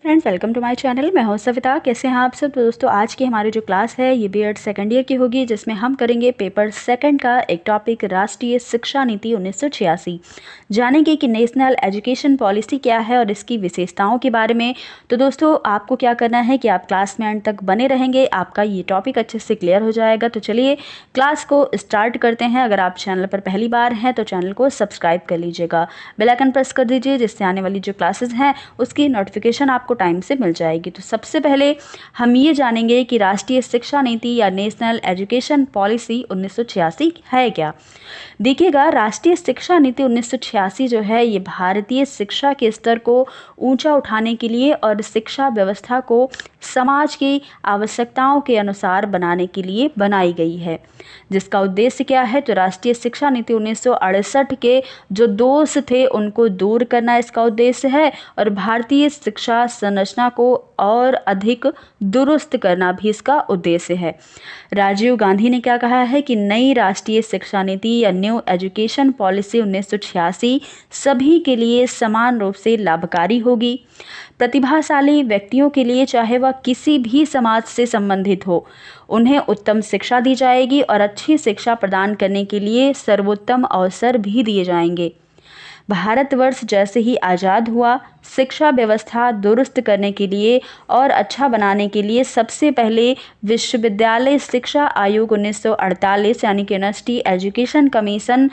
Friends, welcome to my channel. मैं हूं सविता। कैसे हैं आप सब? तो दोस्तों, आज की हमारी जो क्लास है ये बीएड सेकंड ईयर की होगी, जिसमें हम करेंगे पेपर सेकंड का एक टॉपिक राष्ट्रीय शिक्षा नीति 1986। जानेंगे कि नेशनल एजुकेशन पॉलिसी क्या है और इसकी विशेषताओं के बारे में। तो दोस्तों, आपको क्या करना है कि आप क्लास में एंड तक बने रहेंगे, आपका ये टॉपिक अच्छे से क्लियर हो जाएगा। तो चलिए क्लास को स्टार्ट करते हैं। अगर आप चैनल पर पहली बार हैं तो चैनल को सब्सक्राइब कर लीजिएगा, बेल आइकन प्रेस कर दीजिए, जिससे आने वाली जो क्लासेस हैं उसकी नोटिफिकेशन आपको टाइम से मिल जाएगी। तो सबसे पहले हम ये जानेंगे कि राष्ट्रीय शिक्षा नीति या नेशनल एजुकेशन पॉलिसी 1986 है क्या। देखिएगा, राष्ट्रीय शिक्षा नीति 1986 जो है ये भारतीय शिक्षा के स्तर को ऊंचा उठाने के लिए और शिक्षा व्यवस्था को समाज की आवश्यकताओं के अनुसार बनाने के लिए बनाई गई है। जिसका उद्देश्य क्या है, तो राष्ट्रीय शिक्षा नीति 1968 के जो दोष थे उनको दूर करना इसका उद्देश्य है और भारतीय शिक्षा संरचना को और अधिक दुरुस्त करना भी इसका उद्देश्य है। राजीव गांधी ने क्या कहा है कि नई राष्ट्रीय शिक्षा नीति या न्यू एजुकेशन पॉलिसी 1986 सभी के लिए समान रूप से लाभकारी होगी। प्रतिभाशाली व्यक्तियों के लिए, चाहे वह किसी भी समाज से संबंधित हो, उन्हें उत्तम शिक्षा दी जाएगी और अच्छी शिक्षा प्रदान करने के लिए सर्वोत्तम अवसर भी दिए जाएंगे। भारतवर्ष जैसे ही आज़ाद हुआ, शिक्षा व्यवस्था दुरुस्त करने के लिए और अच्छा बनाने के लिए सबसे पहले विश्वविद्यालय शिक्षा आयोग 1948 यानी कि यूनिवर्सिटी एजुकेशन कमीशन,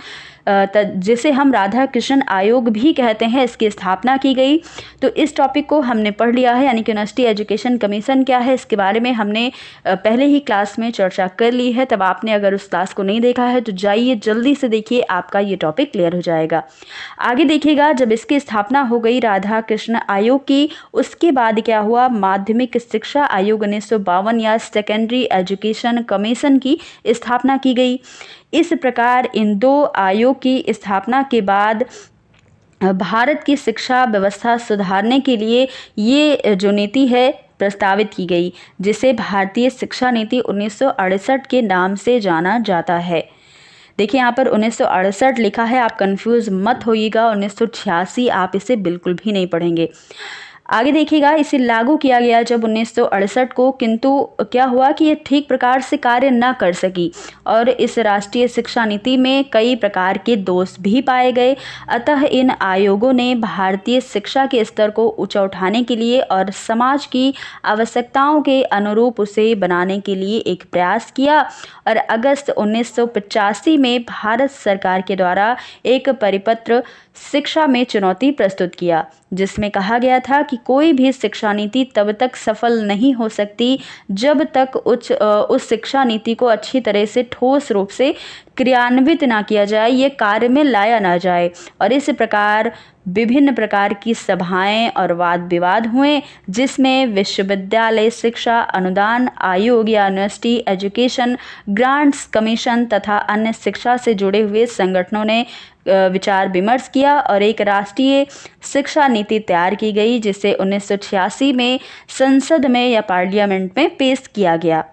जिसे हम राधा कृष्ण आयोग भी कहते हैं, इसकी स्थापना की गई। तो इस टॉपिक को हमने पढ़ लिया है, यानी कि यूनिवर्सिटी एजुकेशन कमीशन क्या है इसके बारे में हमने पहले ही क्लास में चर्चा कर ली है। तब आपने अगर उस क्लास को नहीं देखा है तो जाइए जल्दी से देखिए, आपका ये टॉपिक क्लियर हो जाएगा। आगे देखिएगा, जब इसकी स्थापना हो गई राधा कृष्ण आयोग की, उसके बाद क्या हुआ, माध्यमिक शिक्षा आयोग 1952 या सेकेंडरी एजुकेशन कमीशन की स्थापना की गई। इस प्रकार इन दो आयोग की स्थापना के बाद भारत की शिक्षा व्यवस्था सुधारने के लिए ये जो नीति है प्रस्तावित की गई, जिसे भारतीय शिक्षा नीति 1968 के नाम से जाना जाता है। देखिए, यहाँ पर 1968 लिखा है, आप कंफ्यूज मत होइएगा, 1986 आप इसे बिल्कुल भी नहीं पढ़ेंगे। आगे देखिएगा, इसे लागू किया गया जब 1968 को, किंतु क्या हुआ कि ये ठीक प्रकार से कार्य न कर सकी और इस राष्ट्रीय शिक्षा नीति में कई प्रकार के दोष भी पाए गए। अतः इन आयोगों ने भारतीय शिक्षा के स्तर को ऊंचा उठाने के लिए और समाज की आवश्यकताओं के अनुरूप उसे बनाने के लिए एक प्रयास किया और अगस्त 1985 में भारत सरकार के द्वारा एक परिपत्र शिक्षा में चुनौती प्रस्तुत किया, जिसमें कहा गया था कि कोई भी शिक्षा नीति तब तक सफल नहीं हो सकती जब तक उस शिक्षा नीति को अच्छी तरह से ठोस रूप से क्रियान्वित ना किया जाए, ये कार्य में लाया ना जाए। और इस प्रकार विभिन्न प्रकार की सभाएं और वाद विवाद हुए, जिसमें विश्वविद्यालय शिक्षा अनुदान आयोग या यूनिवर्सिटी एजुकेशन ग्रांट्स कमीशन तथा अन्य शिक्षा से जुड़े हुए संगठनों ने विचार विमर्श किया और एक राष्ट्रीय शिक्षा नीति तैयार की गई, जिसे 1986 में संसद में या पार्लियामेंट में पेश किया गया।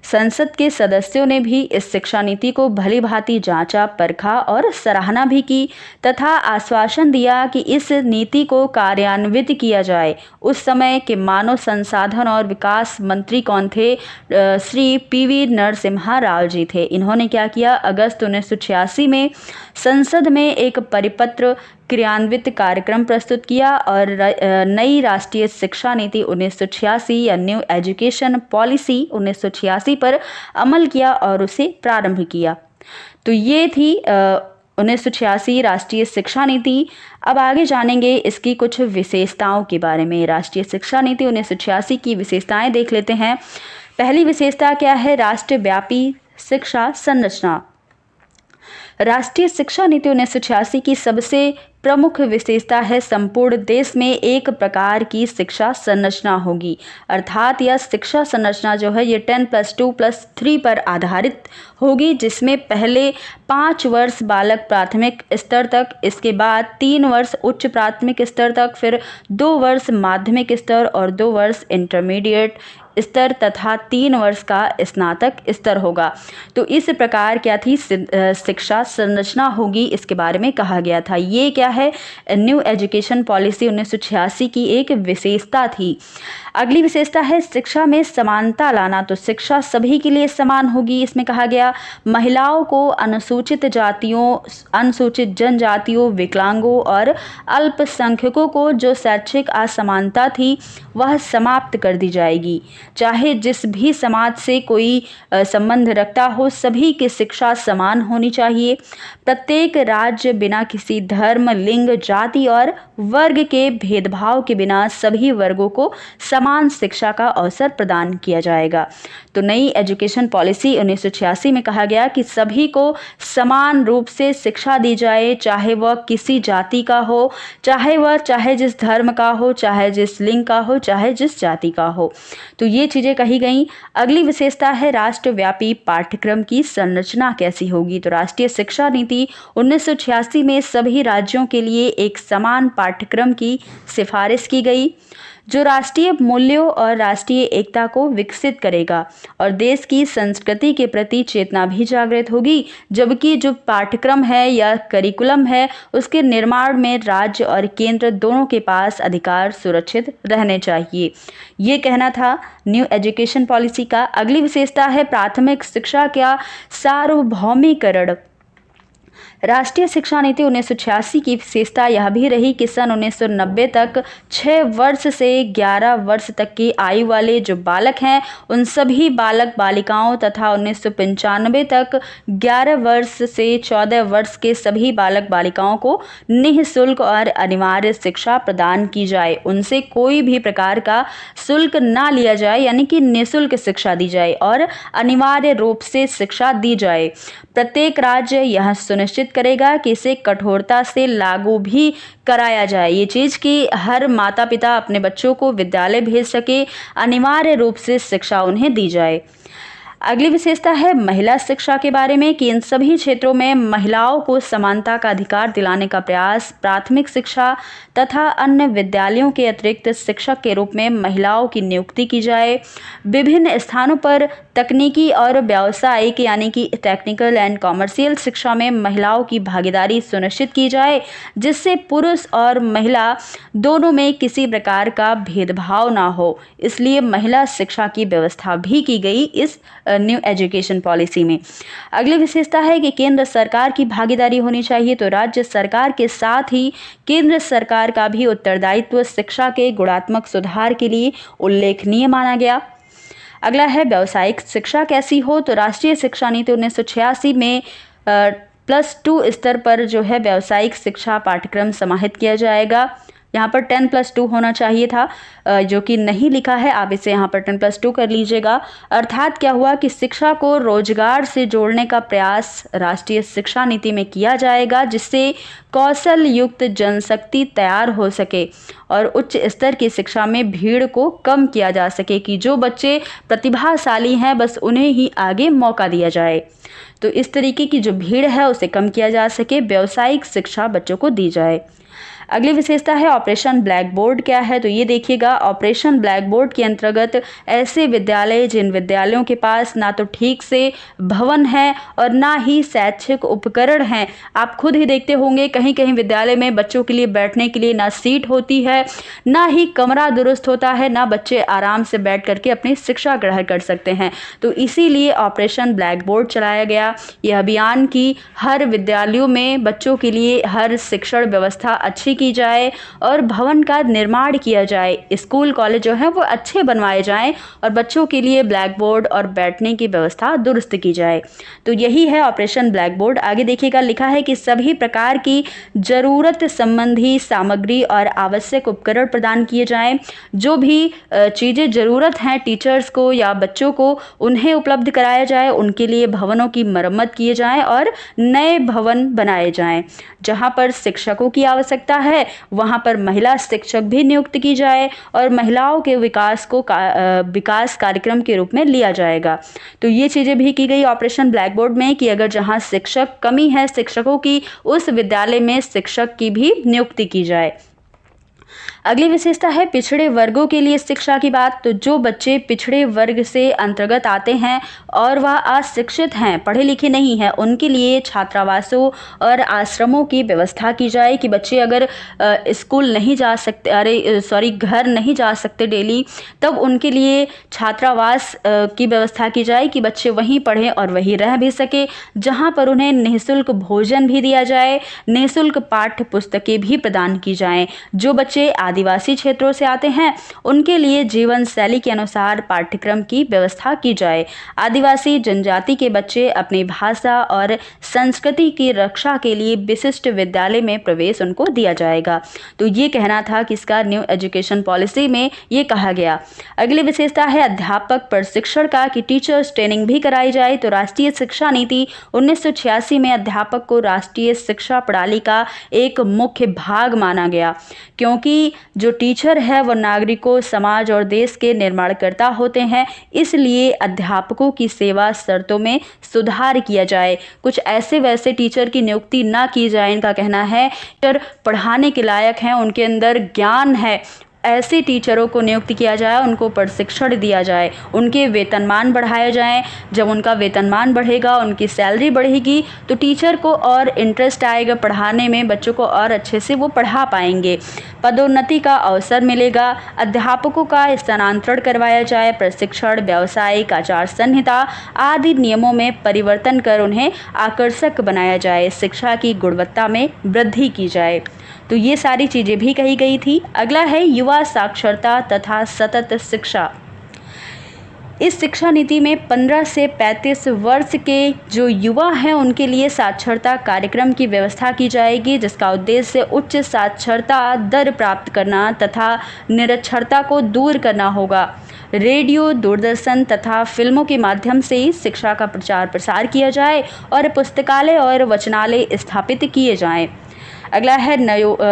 संसद के सदस्यों ने भी इस शिक्षा नीति को भली भांति जांचा, परखा और सराहना भी की तथा आश्वासन दिया कि इस नीति को कार्यान्वित किया जाए। उस समय के मानव संसाधन और विकास मंत्री कौन थे? श्री पीवी नरसिम्हा राव जी थे। इन्होंने क्या किया, अगस्त 1986 में संसद में एक परिपत्र क्रियान्वित कार्यक्रम प्रस्तुत किया और नई राष्ट्रीय शिक्षा नीति 1986 या न्यू एजुकेशन पॉलिसी 1986 पर अमल किया और उसे प्रारंभ किया। तो ये थी 1986 राष्ट्रीय शिक्षा नीति। अब आगे जानेंगे इसकी कुछ विशेषताओं के बारे में। राष्ट्रीय शिक्षा नीति 1986 की विशेषताएं देख लेते हैं। पहली विशेषता क्या है, राष्ट्रव्यापी शिक्षा संरचना। राष्ट्रीय शिक्षा नीति 1986 की सबसे प्रमुख विशेषता है संपूर्ण देश में एक प्रकार की शिक्षा संरचना होगी। अर्थात यह शिक्षा संरचना जो है ये 10+2+3 पर आधारित होगी, जिसमें पहले 5 वर्ष बालक प्राथमिक स्तर तक, इसके बाद 3 वर्ष उच्च प्राथमिक स्तर तक, फिर 2 वर्ष माध्यमिक स्तर और 2 वर्ष इंटरमीडिएट स्तर तथा 3 वर्ष का स्नातक स्तर होगा। तो इस प्रकार क्या थी शिक्षा संरचना होगी, इसके बारे में कहा गया था। ये क्या है? न्यू एजुकेशन पॉलिसी 1986 की एक विशेषता थी। अगली विशेषता है शिक्षा में समानता लाना। तो शिक्षा सभी के लिए समान होगी, इसमें कहा गया। महिलाओं को, अनुसूचित जातियों, अनुसूचित जनजातियों, विकलांगों और अल्पसंख्यकों को जो शैक्षिक असमानता थी वह समाप्त कर दी जाएगी। चाहे जिस भी समाज से कोई संबंध रखता हो, सभी की शिक्षा समान होनी चाहिए। प्रत्येक राज्य बिना किसी धर्म, लिंग, जाति और वर्ग के भेदभाव के बिना सभी वर्गों को समान शिक्षा का अवसर प्रदान किया जाएगा। तो नई एजुकेशन पॉलिसी 1986 में कहा गया कि सभी को समान रूप से शिक्षा दी जाए, चाहे वह किसी जाति का हो, चाहे जिस धर्म का हो, चाहे जिस लिंग का हो, चाहे जिस जाति का हो। तो ये चीजें कही गई। अगली विशेषता है राष्ट्रव्यापी पाठ्यक्रम की संरचना कैसी होगी। तो राष्ट्रीय शिक्षा नीति 1986 में सभी राज्यों के लिए एक समान पाठ्यक्रम की सिफारिश की गई, जो राष्ट्रीय मूल्यों और राष्ट्रीय एकता को विकसित करेगा और देश की संस्कृति के प्रति चेतना भी जागृत होगी। जबकि जो पाठ्यक्रम है या करिकुलम है, उसके निर्माण में राज्य और केंद्र दोनों के पास अधिकार सुरक्षित रहने चाहिए। ये कहना था न्यू एजुकेशन पॉलिसी का। अगली विशेषता है प्राथमिक शिक्षा का सार्वभौमिकरण। राष्ट्रीय शिक्षा नीति 1986 की विशेषता यह भी रही कि सन 1990 तक 6 वर्ष से 11 वर्ष तक की आयु वाले जो बालक हैं, उन सभी बालक बालिकाओं तथा 1995 तक 11 वर्ष से 14 वर्ष के सभी बालक बालिकाओं को निःशुल्क और अनिवार्य शिक्षा प्रदान की जाए। उनसे कोई भी प्रकार का शुल्क ना लिया जाए, यानी कि निःशुल्क शिक्षा दी जाए और अनिवार्य रूप से शिक्षा दी जाए। प्रत्येक राज्य यह सुनिश्चित करेगा कि इसे कठोरता से लागू भी कराया जाए। ये चीज़ कि हर माता पिता अपने बच्चों को विद्यालय भेज सके, अनिवार्य रूप से शिक्षा उन्हें दी जाए। अगली विशेषता है महिला शिक्षा के बारे में कि इन सभी क्षेत्रों में महिलाओं को समानता का अधिकार दिलाने का प्रयास, प्राथमिक शिक्षा तथा अन्य विद्यालयों के अतिरिक्त शिक्षक के रूप में महिलाओं की नियुक्ति की जाए। विभिन्न स्थानों पर तकनीकी और व्यावसायिक यानी कि टेक्निकल एंड कॉमर्शियल शिक्षा में महिलाओं की भागीदारी सुनिश्चित की जाए, जिससे पुरुष और महिला दोनों में किसी प्रकार का भेदभाव ना हो। इसलिए महिला शिक्षा की व्यवस्था भी की गई इस न्यू एजुकेशन पॉलिसी में। अगली विशेषता है कि केंद्र सरकार की भागीदारी होनी चाहिए। तो राज्य सरकार के साथ ही केंद्र सरकार का भी उत्तरदायित्व शिक्षा के गुणात्मक सुधार के लिए उल्लेखनीय माना गया। अगला है व्यावसायिक शिक्षा कैसी हो। तो राष्ट्रीय शिक्षा नीति 1986 में +2 स्तर पर जो है व्यावसायिक शिक्षा पाठ्यक्रम समाहित किया जाएगा। यहाँ पर 10+2 होना चाहिए था, जो कि नहीं लिखा है, आप इसे यहाँ पर 10+2 कर लीजिएगा। अर्थात क्या हुआ कि शिक्षा को रोजगार से जोड़ने का प्रयास राष्ट्रीय शिक्षा नीति में किया जाएगा, जिससे कौशल युक्त जनशक्ति तैयार हो सके और उच्च स्तर की शिक्षा में भीड़ को कम किया जा सके, कि जो बच्चे प्रतिभाशाली हैं बस उन्हें ही आगे मौका दिया जाए। तो इस तरीके की जो भीड़ है उसे कम किया जा सके, व्यावसायिक शिक्षा बच्चों को दी जाए। अगली विशेषता है ऑपरेशन ब्लैक बोर्ड क्या है। तो ये देखिएगा, ऑपरेशन ब्लैक बोर्ड के अंतर्गत ऐसे विद्यालय जिन विद्यालयों के पास ना तो ठीक से भवन है और ना ही शैक्षिक उपकरण हैं। आप खुद ही देखते होंगे कहीं कहीं विद्यालय में बच्चों के लिए बैठने के लिए ना सीट होती है, ना ही कमरा दुरुस्त होता है, ना बच्चे आराम से बैठ करके अपनी शिक्षा ग्रहण कर सकते हैं। तो इसीलिए ऑपरेशन ब्लैक बोर्ड चलाया गया। यह अभियान की हर विद्यालयों में बच्चों के लिए हर शिक्षण व्यवस्था अच्छी की जाए और भवन का निर्माण किया जाए। स्कूल कॉलेज जो है वो अच्छे बनवाए जाएं और बच्चों के लिए ब्लैक बोर्ड और बैठने की व्यवस्था दुरुस्त की जाए। तो यही है ऑपरेशन ब्लैक बोर्ड। आगे देखिएगा, लिखा है कि सभी प्रकार की जरूरत संबंधी सामग्री और आवश्यक उपकरण प्रदान किए जाएं। जो भी चीज़ें ज़रूरत हैं टीचर्स को या बच्चों को, उन्हें उपलब्ध कराया जाए। उनके लिए भवनों की मरम्मत किए जाएं और नए भवन बनाए जाएं। जहां पर शिक्षकों की आवश्यकता है वहां पर महिला शिक्षक भी नियुक्त की जाए और महिलाओं के विकास को विकास कार्यक्रम के रूप में लिया जाएगा। तो ये चीज़ें भी की गई ऑपरेशन ब्लैक बोर्ड में कि अगर जहां शिक्षक कमी है शिक्षकों की, उस विद्यालय में शिक्षक की भी नियुक्ति की जाए। अगली विशेषता है पिछड़े वर्गों के लिए शिक्षा की बात। तो जो बच्चे पिछड़े वर्ग से अंतर्गत आते हैं और वह अशिक्षित हैं, पढ़े लिखे नहीं हैं, उनके लिए छात्रावासों और आश्रमों की व्यवस्था की जाए कि बच्चे अगर स्कूल नहीं जा सकते, घर नहीं जा सकते डेली, तब उनके लिए छात्रावास की व्यवस्था की जाए कि बच्चे वहीं पढ़ें और वहीं रह भी सके, जहां पर उन्हें निःशुल्क भोजन भी दिया जाए, निःशुल्क पाठ्य पुस्तकें भी प्रदान की जाएं। जो बच्चे आदिवासी क्षेत्रों से आते हैं उनके लिए जीवन शैली के अनुसार पाठ्यक्रम की व्यवस्था की जाए। आदिवासी जनजाति के बच्चे अपनी भाषा और संस्कृति की रक्षा के लिए विशिष्ट विद्यालय में प्रवेश उनको दिया जाएगा। तो ये कहना था कि इसका न्यू एजुकेशन पॉलिसी में ये कहा गया। अगली विशेषता है अध्यापक प्रशिक्षण का, कि टीचर्स ट्रेनिंग भी कराई जाए। तो राष्ट्रीय शिक्षा नीति 1986 में अध्यापक को राष्ट्रीय शिक्षा प्रणाली का एक मुख्य भाग माना गया, क्योंकि जो टीचर है वो नागरिकों, समाज और देश के निर्माणकर्ता होते हैं। इसलिए अध्यापकों की सेवा शर्तों में सुधार किया जाए। कुछ ऐसे वैसे टीचर की नियुक्ति ना की जाए। इनका कहना है टीचर पढ़ाने के लायक हैं, उनके अंदर ज्ञान है, ऐसे टीचरों को नियुक्त किया जाए, उनको प्रशिक्षण दिया जाए, उनके वेतनमान बढ़ाए जाएं। जब उनका वेतनमान बढ़ेगा, उनकी सैलरी बढ़ेगी, तो टीचर को और इंटरेस्ट आएगा पढ़ाने में, बच्चों को और अच्छे से वो पढ़ा पाएंगे, पदोन्नति का अवसर मिलेगा। अध्यापकों का स्थानांतरण करवाया जाए, प्रशिक्षण, व्यावसायिक आचार संहिता आदि नियमों में परिवर्तन कर उन्हें आकर्षक बनाया जाए, शिक्षा की गुणवत्ता में वृद्धि की जाए। तो ये सारी चीज़ें भी कही गई थी। अगला है युवा साक्षरता तथा सतत शिक्षा। इस शिक्षा नीति में 15 से 35 वर्ष के जो युवा हैं उनके लिए साक्षरता कार्यक्रम की व्यवस्था की जाएगी, जिसका उद्देश्य उच्च साक्षरता दर प्राप्त करना तथा निरक्षरता को दूर करना होगा। रेडियो, दूरदर्शन तथा फिल्मों के माध्यम से शिक्षा का प्रचार प्रसार किया जाए और पुस्तकालय और वाचनालय स्थापित किए जाएं। अगला है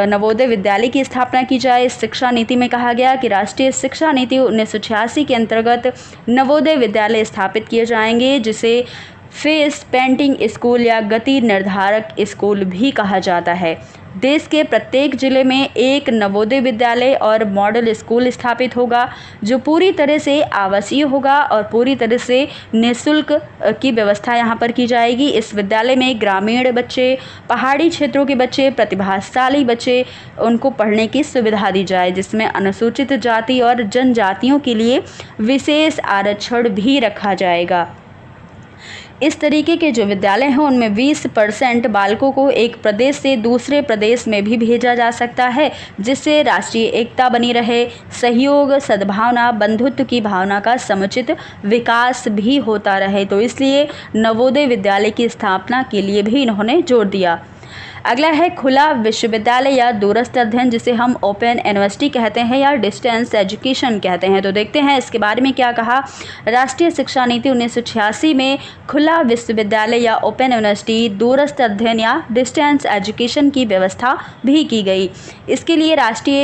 नवोदय विद्यालय की स्थापना की जाए। इस शिक्षा नीति में कहा गया कि राष्ट्रीय शिक्षा नीति 1986 के अंतर्गत नवोदय विद्यालय स्थापित किए जाएंगे, जिसे फेस पेंटिंग स्कूल या गति निर्धारक स्कूल भी कहा जाता है। देश के प्रत्येक जिले में एक नवोदय विद्यालय और मॉडल स्कूल स्थापित होगा, जो पूरी तरह से आवासीय होगा और पूरी तरह से निःशुल्क की व्यवस्था यहाँ पर की जाएगी। इस विद्यालय में ग्रामीण बच्चे, पहाड़ी क्षेत्रों के बच्चे, प्रतिभाशाली बच्चे, उनको पढ़ने की सुविधा दी जाए, जिसमें अनुसूचित जाति और जनजातियों के लिए विशेष आरक्षण भी रखा जाएगा। इस तरीके के जो विद्यालय हैं उनमें 20% बालकों को एक प्रदेश से दूसरे प्रदेश में भी भेजा जा सकता है, जिससे राष्ट्रीय एकता बनी रहे, सहयोग, सद्भावना, बंधुत्व की भावना का समुचित विकास भी होता रहे। तो इसलिए नवोदय विद्यालय की स्थापना के लिए भी इन्होंने जोर दिया। अगला है खुला विश्वविद्यालय या दूरस्थ अध्ययन, जिसे हम ओपन यूनिवर्सिटी कहते हैं या डिस्टेंस एजुकेशन कहते हैं। तो देखते हैं इसके बारे में क्या कहा। राष्ट्रीय शिक्षा नीति 1986 में खुला विश्वविद्यालय या ओपन यूनिवर्सिटी, दूरस्थ अध्ययन या डिस्टेंस एजुकेशन की व्यवस्था भी की गई। इसके लिए राष्ट्रीय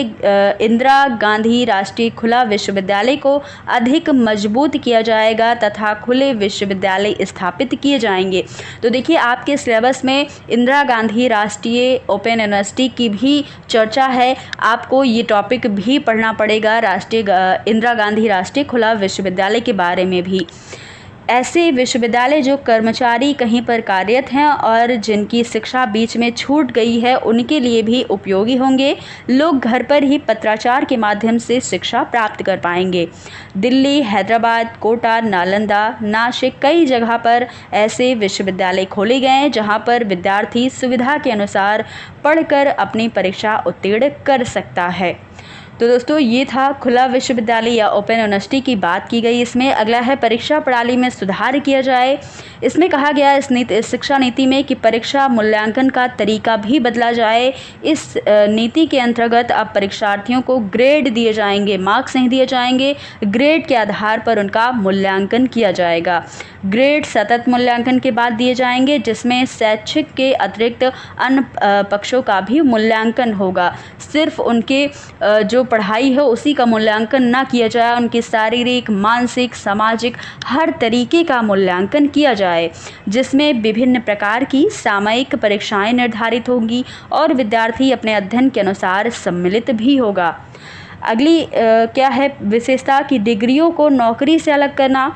इंदिरा गांधी राष्ट्रीय खुला विश्वविद्यालय को अधिक मजबूत किया जाएगा तथा खुले विश्वविद्यालय स्थापित किए जाएंगे। तो देखिए आपके सिलेबस में इंदिरा गांधी राष्ट्रीय ओपन यूनिवर्सिटी की भी चर्चा है, आपको ये टॉपिक भी पढ़ना पड़ेगा, राष्ट्रीय इंदिरा गांधी राष्ट्रीय खुला विश्वविद्यालय के बारे में भी। ऐसे विश्वविद्यालय जो कर्मचारी कहीं पर कार्यरत हैं और जिनकी शिक्षा बीच में छूट गई है, उनके लिए भी उपयोगी होंगे। लोग घर पर ही पत्राचार के माध्यम से शिक्षा प्राप्त कर पाएंगे। दिल्ली, हैदराबाद, कोटा, नालंदा, नासिक, कई जगह पर ऐसे विश्वविद्यालय खोले गए हैं जहां पर विद्यार्थी सुविधा के अनुसार पढ़कर अपनी परीक्षा उत्तीर्ण कर सकता है। तो दोस्तों ये था खुला विश्वविद्यालय या ओपन यूनिवर्सिटी की बात की गई। इसमें अगला है परीक्षा प्रणाली में सुधार किया जाए। इसमें कहा गया इस शिक्षा नीति में कि परीक्षा मूल्यांकन का तरीका भी बदला जाए। इस नीति के अंतर्गत अब परीक्षार्थियों को ग्रेड दिए जाएंगे, मार्क्स नहीं दिए जाएंगे, ग्रेड के आधार पर उनका मूल्यांकन किया जाएगा। ग्रेड सतत मूल्यांकन के बाद दिए जाएंगे, जिसमें शैक्षिक के अतिरिक्त अन्य पक्षों का भी मूल्यांकन होगा। सिर्फ उनके जो पढ़ाई है उसी का मूल्यांकन ना किया जाए, उनकी शारीरिक, मानसिक, सामाजिक हर तरीके का मूल्यांकन किया जाए, जिसमें विभिन्न प्रकार की सामयिक परीक्षाएं निर्धारित होंगी और विद्यार्थी अपने अध्ययन के अनुसार सम्मिलित भी होगा। अगली क्या है विशेषता की डिग्रियों को नौकरी से अलग करना।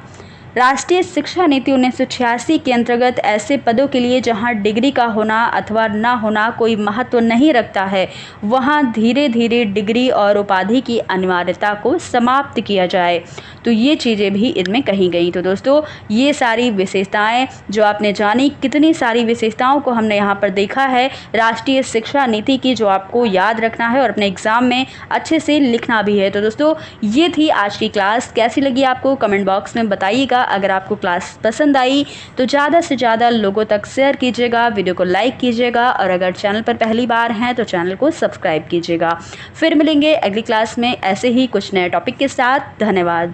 राष्ट्रीय शिक्षा नीति 1986 के अंतर्गत ऐसे पदों के लिए जहां डिग्री का होना अथवा ना होना कोई महत्व नहीं रखता है, वहां धीरे धीरे डिग्री और उपाधि की अनिवार्यता को समाप्त किया जाए। तो ये चीज़ें भी इनमें कही गई। तो दोस्तों ये सारी विशेषताएं जो आपने जानी, कितनी सारी विशेषताओं को हमने यहाँ पर देखा है राष्ट्रीय शिक्षा नीति की, जो आपको याद रखना है और अपने एग्ज़ाम में अच्छे से लिखना भी है। तो दोस्तों ये थी आज की क्लास। कैसी लगी आपको कमेंट बॉक्स में बताइएगा। अगर आपको क्लास पसंद आई तो ज़्यादा से ज़्यादा लोगों तक शेयर कीजिएगा, वीडियो को लाइक कीजिएगा और अगर चैनल पर पहली बार हैं तो चैनल को सब्सक्राइब कीजिएगा। फिर मिलेंगे अगली क्लास में ऐसे ही कुछ नए टॉपिक के साथ। धन्यवाद।